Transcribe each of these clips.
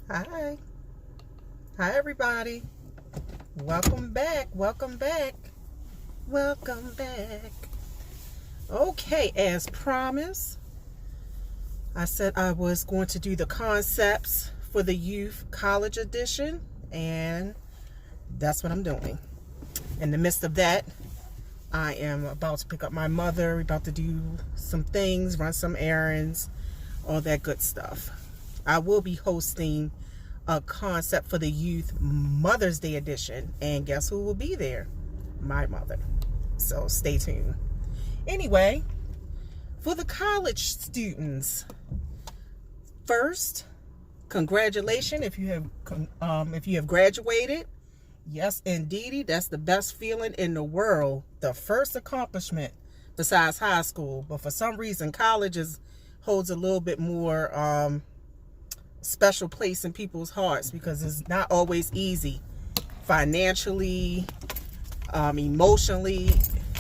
Hi. Hi, everybody. Welcome back. Welcome back. Welcome back. Okay, as promised, I said I was going to do the concepts for the youth college edition, and that's what I'm doing. In the midst of that, I am about to pick up my mother, about to do some things, run some errands, all that good stuff. I will be hosting a concept for the youth Mother's Day edition, and guess who will be there? My mother. So stay tuned. Anyway, for the college students, first, congratulations if you have graduated. Yes, indeed, that's the best feeling in the world. The first accomplishment besides high school, but for some reason, college holds a little bit more special place in people's hearts because it's not always easy financially, emotionally.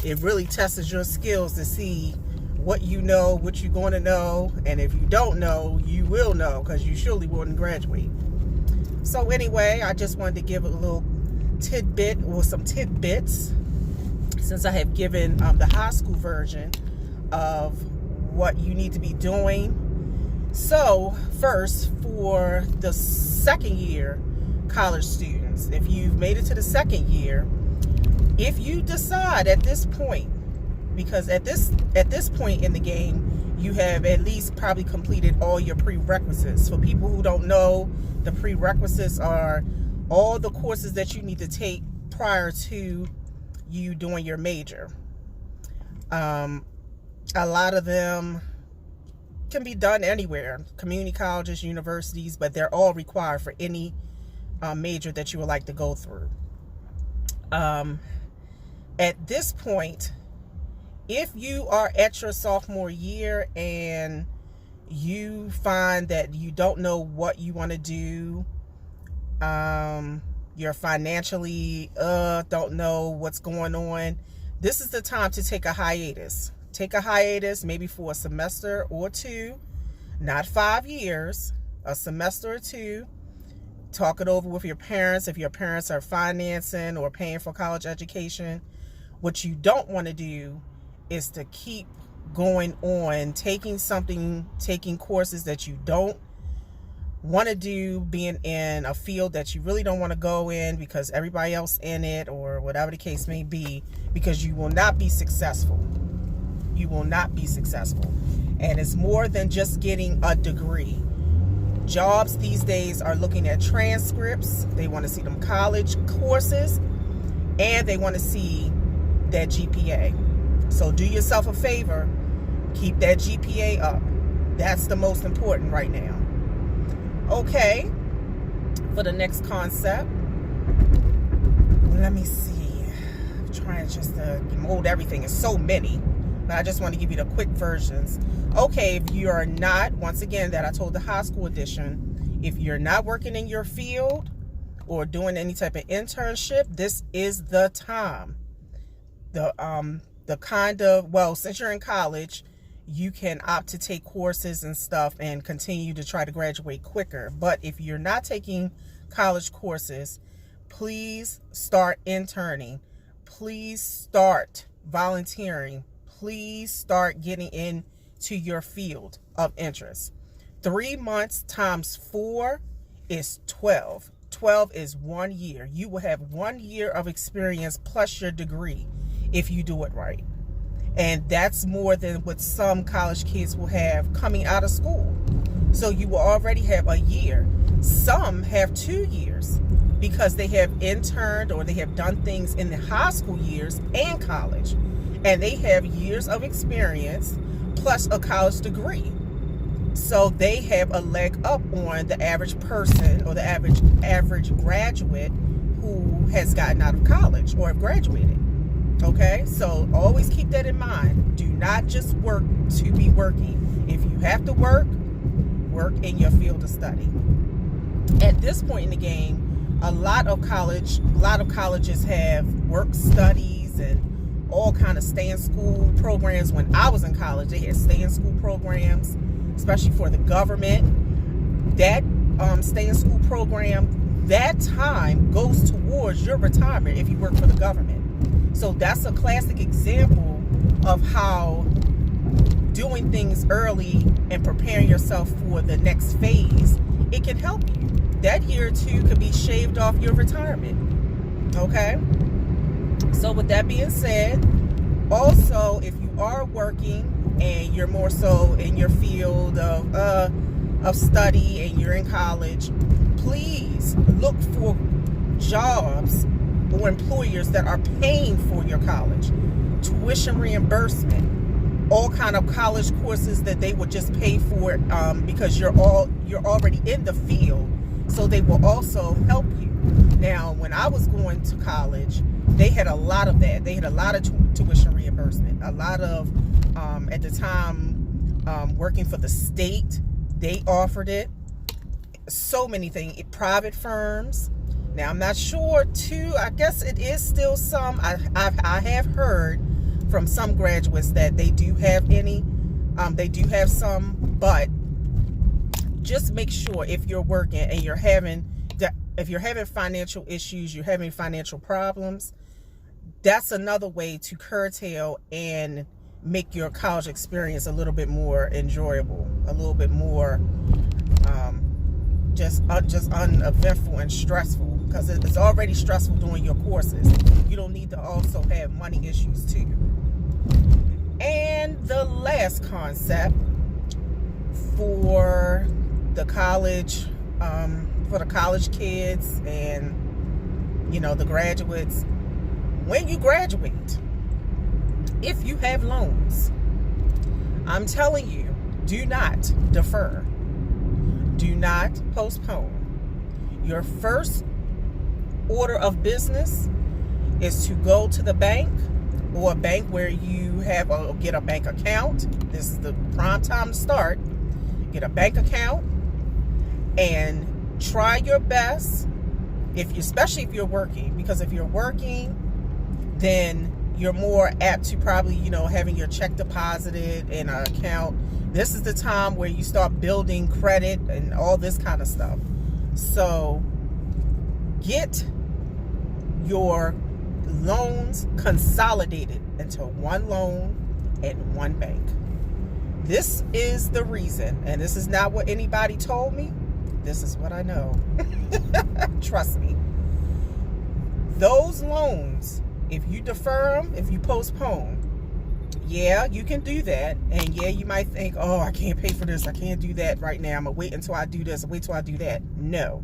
It really tests your skills to see what you know, what you're going to know, and if you don't know, you will know because you surely wouldn't graduate. So anyway, I just wanted to give a little tidbit or some tidbits since I have given the high school version of what you need to be doing. So first, for the second year college students, if you've made it to the second year, if you decide at this point, because at this point in the game, you have at least probably completed all your prerequisites. For people who don't know, the prerequisites are all the courses that you need to take prior to you doing your major. A lot of them can be done anywhere, community colleges, universities, but they're all required for any major that you would like to go through. At this point, if you are at your sophomore year and you find that you don't know what you want to do, you're financially don't know what's going on, this is the time to take a hiatus. Take a hiatus maybe for a semester or two, not 5 years, a semester or two. Talk it over with your parents if your parents are financing or paying for college education. What you don't want to do is to keep going on, taking courses that you don't want to do, being in a field that you really don't want to go in because everybody else in it or whatever the case may be, because you will not be successful. You will not be successful. And it's more than just getting a degree. Jobs these days are looking at transcripts. They want to see them college courses, and they want to see that GPA. So do yourself a favor, keep that GPA up. That's the most important right now. Okay, for the next concept, let me see. I'm trying just to mold everything. It's so many, but I just want to give you the quick versions. Okay, if you are not, once again, that I told the high school edition, if you're not working in your field or doing any type of internship, this is the time. Since you're in college, you can opt to take courses and stuff and continue to try to graduate quicker. But if you're not taking college courses, please start interning. Please start volunteering. Please start getting into your field of interest. 3 months times 4 is 12. 12 is 1 year. You will have 1 year of experience plus your degree if you do it right. And that's more than what some college kids will have coming out of school. So you will already have a year. Some have 2 years because they have interned or they have done things in the high school years and college. And they have years of experience plus a college degree. So they have a leg up on the average person or the average graduate who has gotten out of college or have graduated. Okay, so always keep that in mind. Do not just work to be working. If you have to work in your field of study. At this point in the game, a lot of colleges have work studies and all kind of stay-in-school programs. When I was in college, they had stay-in-school programs, especially for the government. that stay in school program, that time goes towards your retirement if you work for the government. So that's a classic example of how doing things early and preparing yourself for the next phase, it can help you. That year or two could be shaved off your retirement. Okay? So with that being said, also, if you are working and you're more so in your field of study and you're in college, please look for jobs or employers that are paying for your college, tuition reimbursement, all kind of college courses that they would just pay for because you're already in the field, so they will also help you. Now, when I was going to college, they had a lot of that. They had a lot of tuition reimbursement, a lot of at the time working for the state, they offered it. So many things. Private firms. Now, I'm not sure too. I guess it is still some. I have heard from some graduates that they do have any. They do have some, but just make sure if you're working and if you're having financial issues, you're having financial problems, that's another way to curtail and make your college experience a little bit more enjoyable, a little bit more just uneventful and stressful, because it's already stressful doing your courses. You don't need to also have money issues too. And the last concept for the college kids and the graduates, when you graduate, if you have loans, I'm telling you, do not defer. Do not postpone. Your first order of business is to go to the bank or a bank where you get a bank account. This is the prime time to start. Get a bank account and try your best, especially if you're working, because if you're working, then you're more apt to probably, having your check deposited in an account. This is the time where you start building credit and all this kind of stuff. So get your loans consolidated into one loan at one bank. This is the reason, and this is not what anybody told me. This is what I know. Trust me. Those loans, if you defer them, if you postpone, yeah, you can do that. And yeah, you might think, oh, I can't pay for this. I can't do that right now. I'm going to wait until I do this. Wait till I do that. No,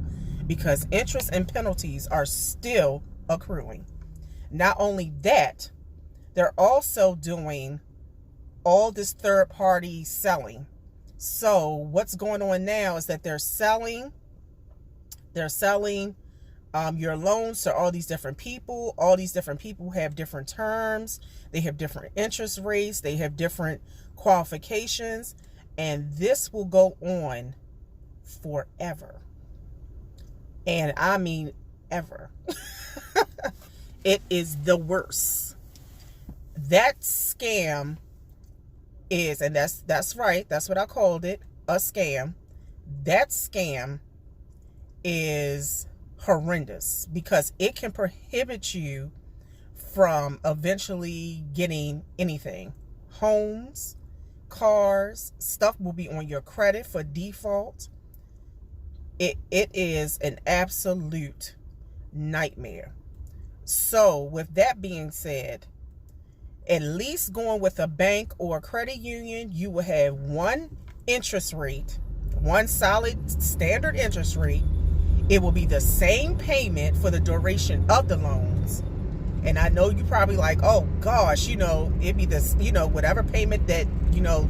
because interest and penalties are still accruing. Not only that, they're also doing all this third-party selling. So what's going on now is that they're selling your loans to all these different people. All these different people have different terms. They have different interest rates. They have different qualifications. And this will go on forever. And I mean ever. It is the worst. That scam is, and that's right, that's what I called it, a scam. That scam is horrendous because it can prohibit you from eventually getting anything. Homes, cars, stuff will be on your credit for default. It is an absolute nightmare. So with that being said, at least going with a bank or a credit union, you will have one interest rate, one solid standard interest rate. It will be the same payment for the duration of the loans. And I know you probably like, oh gosh, it'd be this, whatever payment that,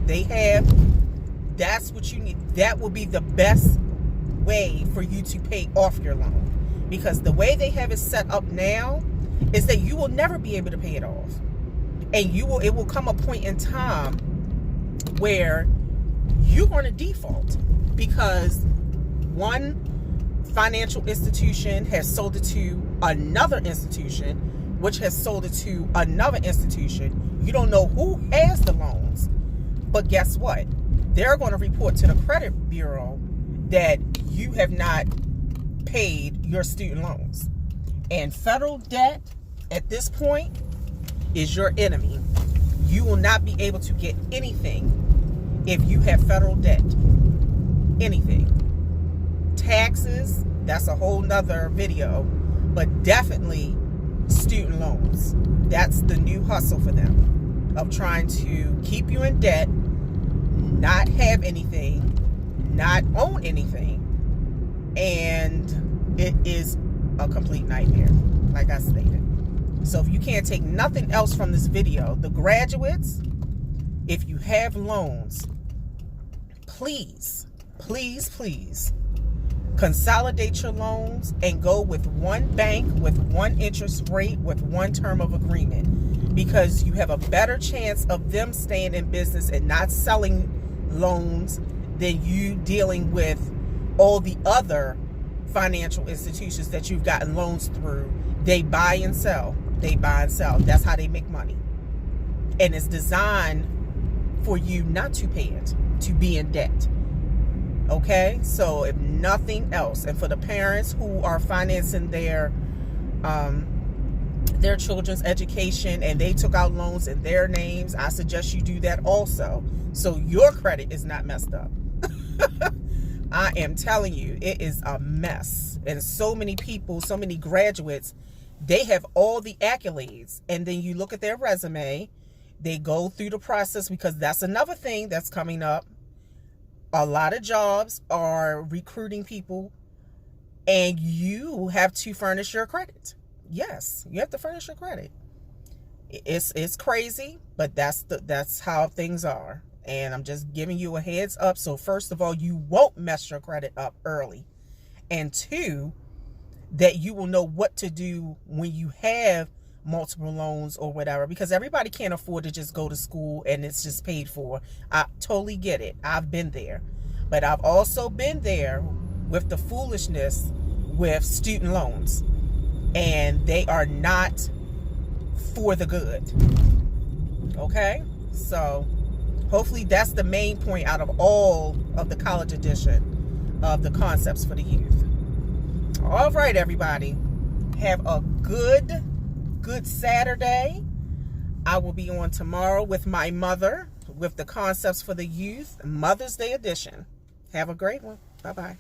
they have, that's what you need. That will be the best way for you to pay off your loan. Because the way they have it set up now is that you will never be able to pay it off. And it will come a point in time where you're going to default because one financial institution has sold it to another institution, which has sold it to another institution. You don't know who has the loans, but guess what? They're going to report to the credit bureau that you have not paid your student loans. And federal debt at this point is your enemy. You will not be able to get anything if you have federal debt. Anything. Taxes, that's a whole nother video, but definitely student loans. That's the new hustle for them, of trying to keep you in debt, not have anything, not own anything, and it is a complete nightmare, like I stated. So if you can't take nothing else from this video, the graduates, if you have loans, please, please, please consolidate your loans and go with one bank, with one interest rate, with one term of agreement, because you have a better chance of them staying in business and not selling loans than you dealing with all the other financial institutions that you've gotten loans through. They buy and sell. They buy and sell. That's how they make money. And it's designed for you not to pay it, to be in debt. Okay? So if nothing else, and for the parents who are financing their children's education and they took out loans in their names, I suggest you do that also, so your credit is not messed up. I am telling you, it is a mess. And so many people, so many graduates, they have all the accolades, and then you look at their resume, they go through the process, because that's another thing that's coming up. A lot of jobs are recruiting people, and you have to furnish your credit. Yes, you have to furnish your credit. It's crazy, but that's how things are. And I'm just giving you a heads up. So first of all, you won't mess your credit up early. And two, that you will know what to do when you have multiple loans or whatever, because everybody can't afford to just go to school and it's just paid for. I totally get it. I've been there. But I've also been there with the foolishness with student loans. And they are not for the good. Okay? So hopefully that's the main point out of all of the college edition of the Concepts for the Youth. All right, everybody. Have a good Saturday. I will be on tomorrow with my mother with the Concepts for the Youth Mother's Day edition. Have a great one. Bye-bye.